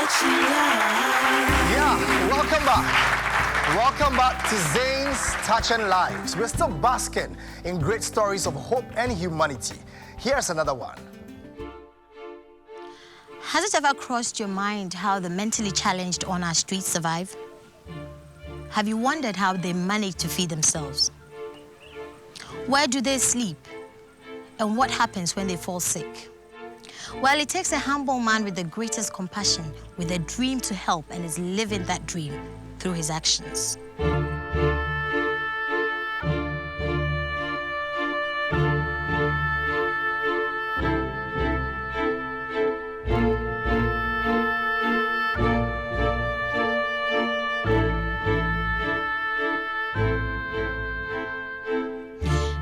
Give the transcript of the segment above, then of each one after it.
Yeah, welcome back. Welcome back to Zane's Touching Lives. We're still basking in great stories of hope and humanity. Here's another one. Has it ever crossed your mind how the mentally challenged on our streets survive? Have you wondered how they manage to feed themselves? Where do they sleep? And what happens when they fall sick? Well, it takes a humble man with the greatest compassion, with a dream to help, and is living that dream through his actions.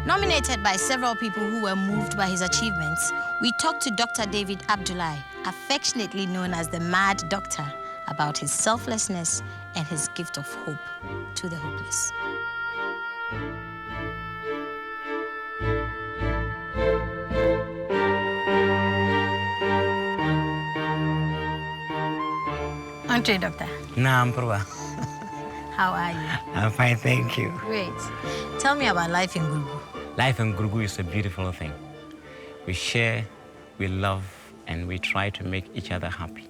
Nominated by several people who were moved by his achievements, we talked to Dr. David Abdullahi, affectionately known as the Mad Doctor, about his selflessness and his gift of hope to the hopeless. Aren't you, Doctor? How are you? I'm fine, thank you. Great. Tell me about life in Gurugu. Life in Gurugu is a beautiful thing. We share, we love, and we try to make each other happy.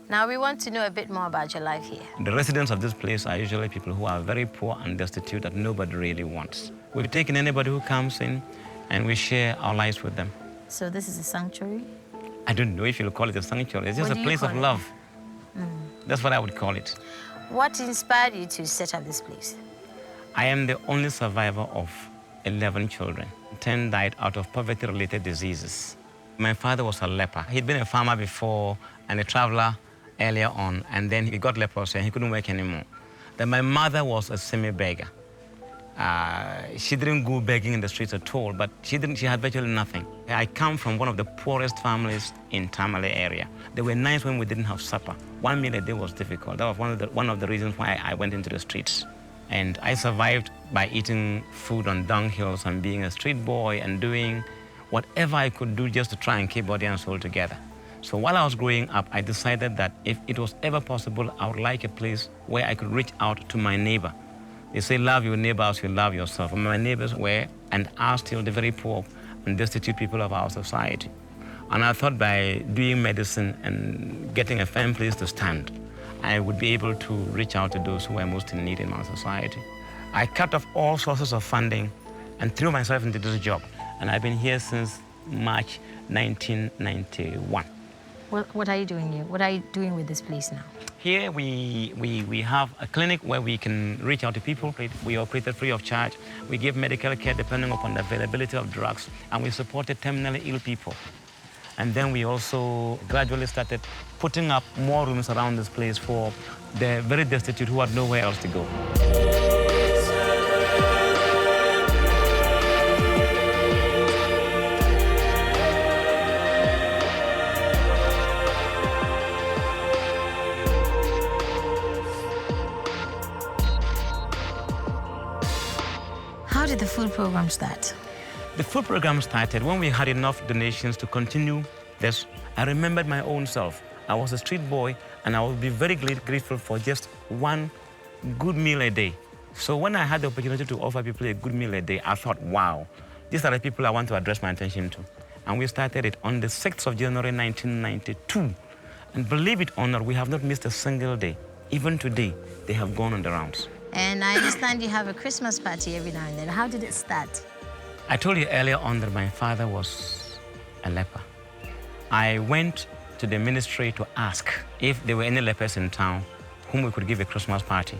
Now we want to know a bit more about your life here. The residents of this place are usually people who are very poor and destitute that nobody really wants. We've taken anybody who comes in and we share our lives with them. So this is a sanctuary? I don't know if you'll call it a sanctuary. It's just a place of love. That's what I would call it. What inspired you to set up this place? I am the only survivor of 11 children. 10 died out of poverty-related diseases. My father was a leper. He'd been a farmer before and a traveler earlier on, and then he got leprosy and he couldn't work anymore. Then my mother was a semi-beggar. She didn't go begging in the streets at all, but she had virtually nothing. I come from one of the poorest families in Tamale area. There were nights when we didn't have supper. 1 meal a day was difficult. That was one of the reasons why I went into the streets. And I survived by eating food on dunghills and being a street boy and doing whatever I could do just to try and keep body and soul together. So while I was growing up, I decided that if it was ever possible, I would like a place where I could reach out to my neighbor. They say, love your neighbor as you love yourself. And my neighbors were and are still the very poor and destitute people of our society. And I thought by doing medicine and getting a firm place to stand, I would be able to reach out to those who are most in need in my society. I cut off all sources of funding and threw myself into this job. And I've been here since March 1991. What are you doing here? What are you doing with this place now? Here we have a clinic where we can reach out to people. We operate it free of charge. We give medical care depending upon the availability of drugs, and we supported terminally ill people. And then we also gradually started putting up more rooms around this place for the very destitute who had nowhere else to go. How did the food program start? The food program started when we had enough donations to continue this. I remembered my own self. I was a street boy, and I would be very grateful for just one good meal a day. So when I had the opportunity to offer people a good meal a day, I thought, wow, these are the people I want to address my attention to. And we started it on the 6th of January, 1992. And believe it or not, we have not missed a single day. Even today, they have gone on the rounds. And I understand you have a Christmas party every now and then. How did it start? I told you earlier on that my father was a leper. I went to the ministry to ask if there were any lepers in town whom we could give a Christmas party.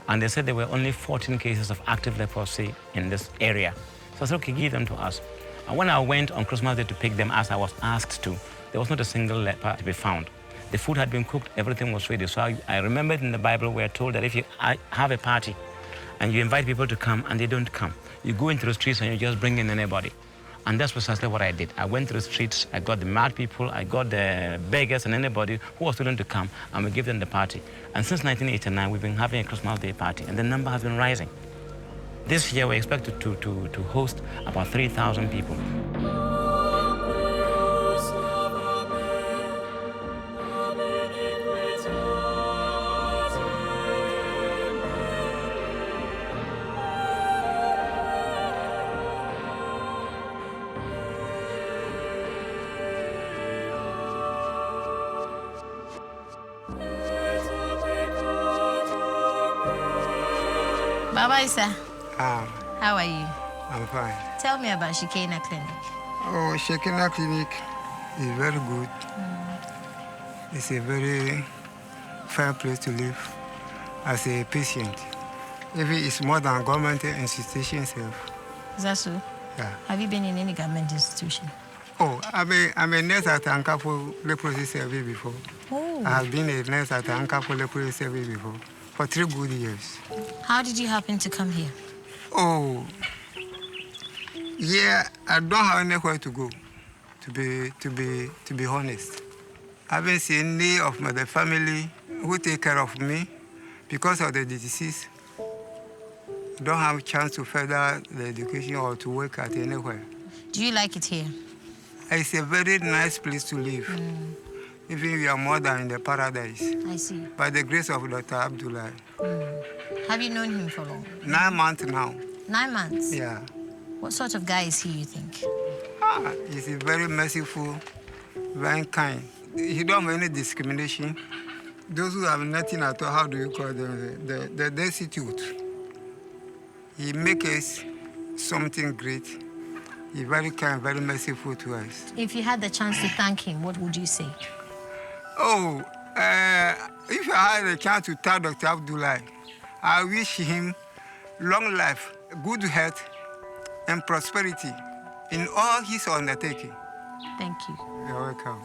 And they said there were only 14 cases of active leprosy in this area. So I said, okay, give them to us. And when I went on Christmas Day to pick them as I was asked to, there was not a single leper to be found. The food had been cooked, everything was ready. So I remembered in the Bible we are told that if you have a party and you invite people to come and they don't come, you go into the streets and you just bring in anybody. And that's precisely what I did. I went to the streets, I got the mad people, I got the beggars and anybody who was willing to come, and we gave them the party. And since 1989, we've been having a Christmas Day party, and the number has been rising. This year, we're expected to host about 3,000 people. Baba Isa, Ah, how are you? I'm fine. Tell me about Shekina Clinic. Oh, Shekina Clinic is very good. It's a very fair place to live as a patient. Even it's more than government institution itself. Is that so? Yeah. Have you been in any government institution? Oh, I'm a nurse at Ankapo Leprosy Service before. Oh. I have been a nurse at Ankapo Leprosy Service before for 3 good years. How did you happen to come here? Oh, yeah, I don't have anywhere to go, to be honest. I haven't seen any of the family who take care of me because of the disease. I don't have a chance to further the education or to work at anywhere. Do you like it here? It's a very nice place to live. Even we are more than in the paradise. I see. By the grace of Dr. Abdullah. Have you known him for long? 9 months now. 9 months? Yeah. What sort of guy is he, you think? He's a very merciful, very kind. He don't have any discrimination. Those who have nothing at all, how do you call them? The destitute. He makes us something great. He's very kind, very merciful to us. If you had the chance to thank him, what would you say? Oh, if I had a chance to tell Dr. Abdullah, I wish him long life, good health, and prosperity in all his undertaking. Thank you. You're welcome.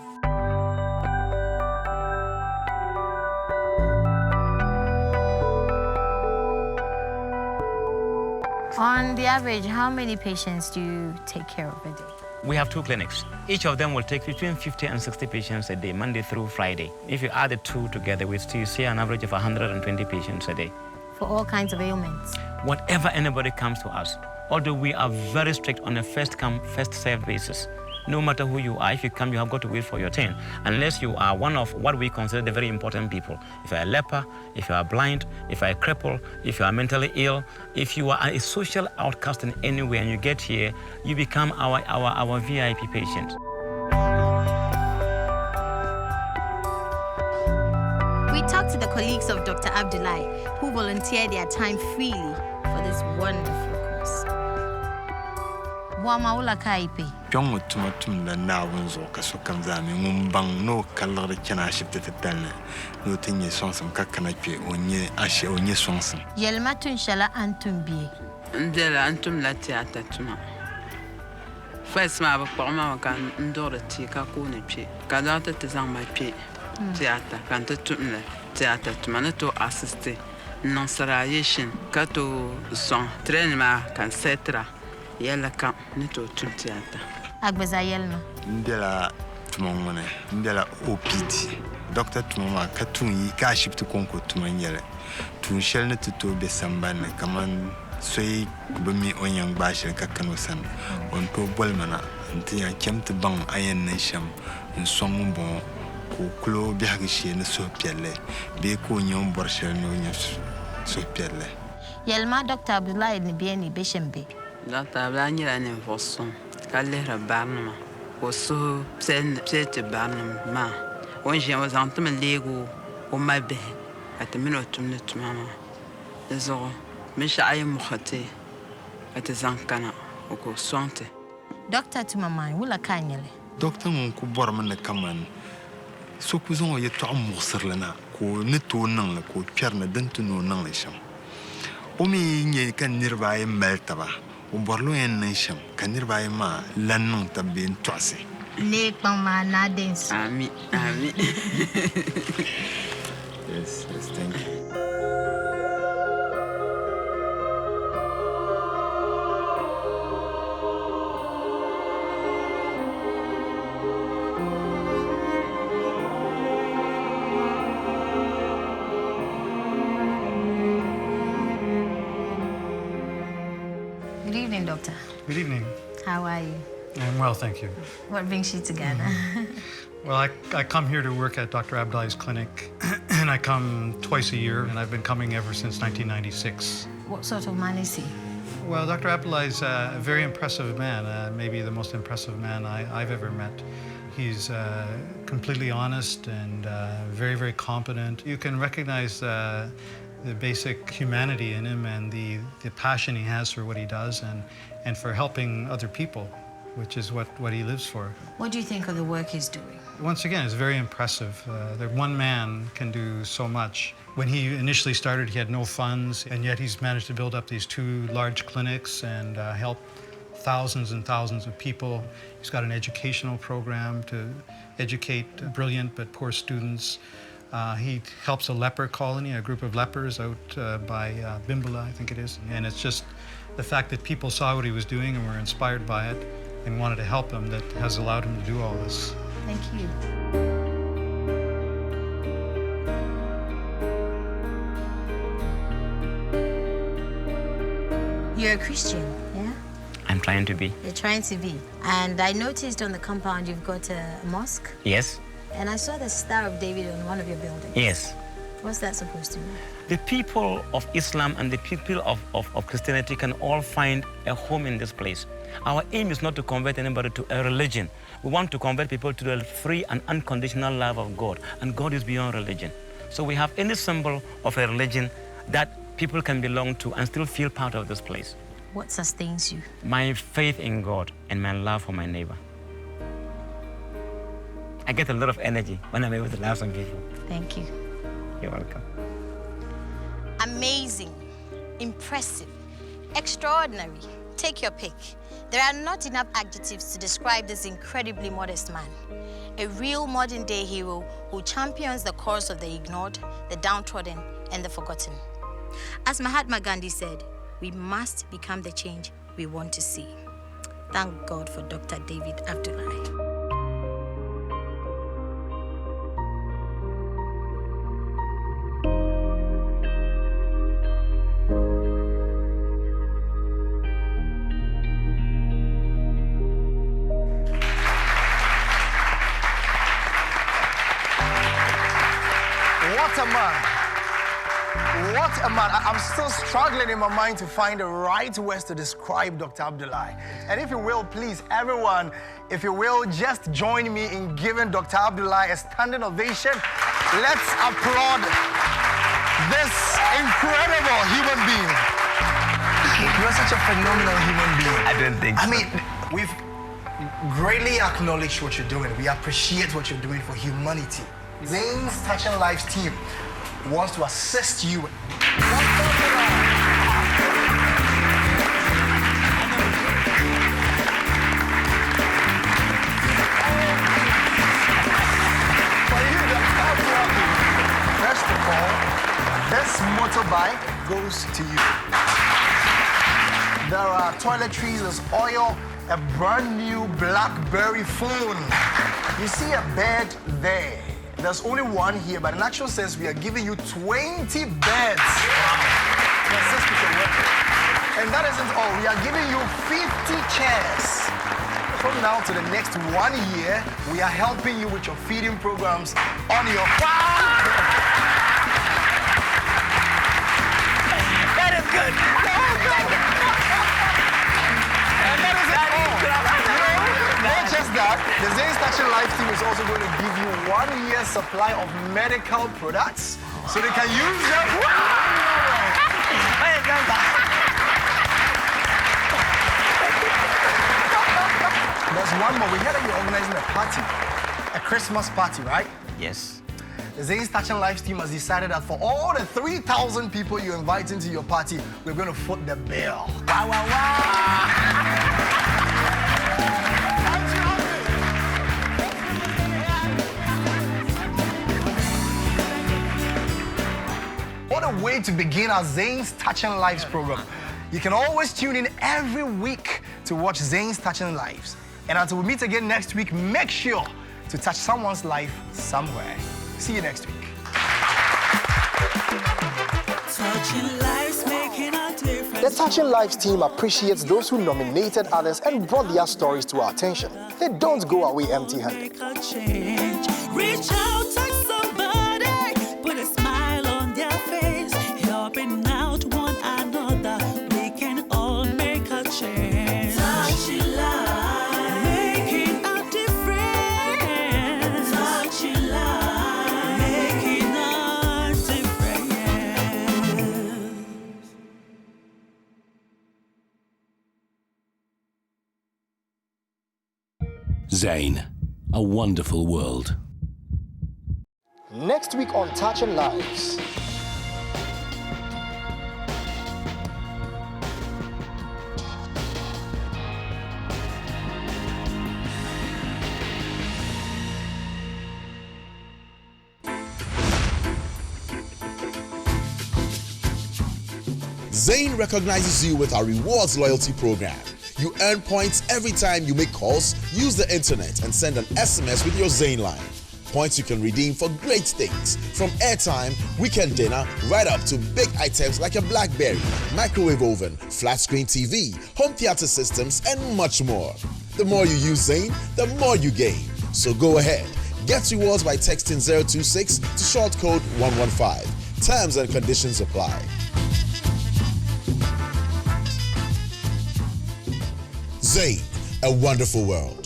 On the average, how many patients do you take care of a day? We have 2 clinics. Each of them will take between 50 and 60 patients a day, Monday through Friday. If you add the 2 together, we still see an average of 120 patients a day. For all kinds of ailments? Whatever anybody comes to us, although we are very strict on a first-come, first-served basis. No matter who you are, if you come, you have got to wait for your turn, unless you are one of what we consider the very important people. If you're a leper, if you are blind, if you're a cripple, if you are mentally ill, if you are a social outcast in any way and you get here, you become our VIP patient. We talked to the colleagues of Dr. Abdullah, who volunteered their time freely for this wonderful course. Wamaula Kaipe. Pyong tumatum da nawun zo kaso kamzami ngumbang no kallar kena shifte tetane no tinye sonsam kakana pe onye ashe onye sonsam Yelma tunshala antumbie. Ndela antum la tiata tuma. First ma ba pama kan ndore ti ka ko ne pie. Ka da ta tizang ma pie. Tiata kan ta tumle. Tiata tuma na to assiste. Non sarayeshin ka to son trainement kan setra. Yella kan ne to tum tiata. Agbeza yelma. ndela tumongone ndela OPD doctor tumama katun yi ka shifte konko tumanyele tun shel ne to be samban kaman soy bami onyang bashir kakano san on to bolmana ntiya kemte bang ayen ne sham nsong bon ko klo bi hagishi ne so pielle be ko nyom borshel no nyef so pielle Yelma Dr. Abdullah ni bieni beshembe. Dr. Abdullah ni la ne voson. Kalera barnuma. Oso psete barnuma. On j'ai aux antum lego au mabe. Atemino tumne tumama. Désolé. Mais j'ai mukhate. Atezankana oko sonte. Dr. Tumaman wula kanyele. docteur mon ko borman ne kaman so ku zon ye to mursir lana ko ne to nan la ko pierna dantu no nan le sham o mi nye kan nirba ye meltaba o borlo en nan sham kan nirba ye ma lan tabin toase Ne kpama na dance. Ami, ami. yes thank you. Good evening, doctor. Good evening. How are you? I'm well, thank you. What brings you to Ghana? Well, I come here to work at Dr. Abdullah's clinic, and I come twice a year, and I've been coming ever since 1996. What sort of man is he? Well, Dr. Abdullah is a very impressive man, maybe the most impressive man I've ever met. He's completely honest and very, very competent. You can recognize the basic humanity in him and the passion he has for what he does and for helping other people, which is what he lives for. What do you think of the work he's doing? Once again, it's very impressive that one man can do so much. When he initially started, he had no funds, and yet he's managed to build up these 2 large clinics and help thousands and thousands of people. He's got an educational program to educate brilliant but poor students. He helps a leper colony, a group of lepers out by Bimbala, I think it is. And it's just the fact that people saw what he was doing and were inspired by it and wanted to help him that has allowed him to do all this. Thank you. You're a Christian, yeah? I'm trying to be. You're trying to be. And I noticed on the compound you've got a mosque. Yes. And I saw the Star of David on one of your buildings. Yes. What's that supposed to mean? The people of Islam and the people of Christianity can all find a home in this place. Our aim is not to convert anybody to a religion. We want to convert people to the free and unconditional love of God. And God is beyond religion. So we have any symbol of a religion that people can belong to and still feel part of this place. What sustains you? My faith in God and my love for my neighbor. I get a lot of energy when I'm able to love some people. Thank you. You're welcome. Amazing, impressive, extraordinary. Take your pick. There are not enough adjectives to describe this incredibly modest man. A real modern-day hero who champions the cause of the ignored, the downtrodden, and the forgotten. As Mahatma Gandhi said, we must become the change we want to see. Thank God for Dr. David Abdullahi. What a man. What a man. I'm still struggling in my mind to find the right words to describe Dr. Abdullahi. And if you will, please, everyone, if you will, just join me in giving Dr. Abdullahi a standing ovation. Let's applaud this incredible human being. You're such a phenomenal human being. I don't think so. I mean, we've greatly acknowledged what you're doing. We appreciate what you're doing for humanity. Zane's Touching Lives team wants to assist you. For you, first of all, this motorbike goes to you. There are toiletries, there's oil, a brand new BlackBerry phone. You see a bed there. There's only one here, but in actual sense, we are giving you 20 beds. And that isn't all. We are giving you 50 chairs. From now to the next 1 year, we are helping you with your feeding programs on your farm. That is good. And that isn't all. Not just that, the Zane's Touching Life team is also going to give you 1 year supply of medical products so they can use them. There's one more. We heard that you're organizing a party, a Christmas party, right? Yes. The Zane's Touching Lives team has decided that for all the 3,000 people you invite into your party, we're going to foot the bill. Wow, wow, wow. What a way to begin our Zane's Touching Lives program. You can always tune in every week to watch Zane's Touching Lives. And until we meet again next week, make sure to touch someone's life somewhere. See you next week. Touching lives, making a difference. The Touching Lives team appreciates those who nominated others and brought their stories to our attention. They don't go away empty-handed. Make a change. Reach out, touch somebody, put a smile on their face, helping out one another. We can all make a change. Touching lives, making a difference. Touching lives, making a difference. Zane, a wonderful world. Next week on Touching Lives. Zane recognizes you with our rewards loyalty program. You earn points every time you make calls, use the internet, and send an SMS with your Zane line. Points you can redeem for great things, from airtime, weekend dinner, right up to big items like a BlackBerry, microwave oven, flat screen TV, home theater systems, and much more. The more you use Zane, the more you gain. So go ahead. Get rewards by texting 026 to short code 115. Terms and conditions apply. Zane, a wonderful world.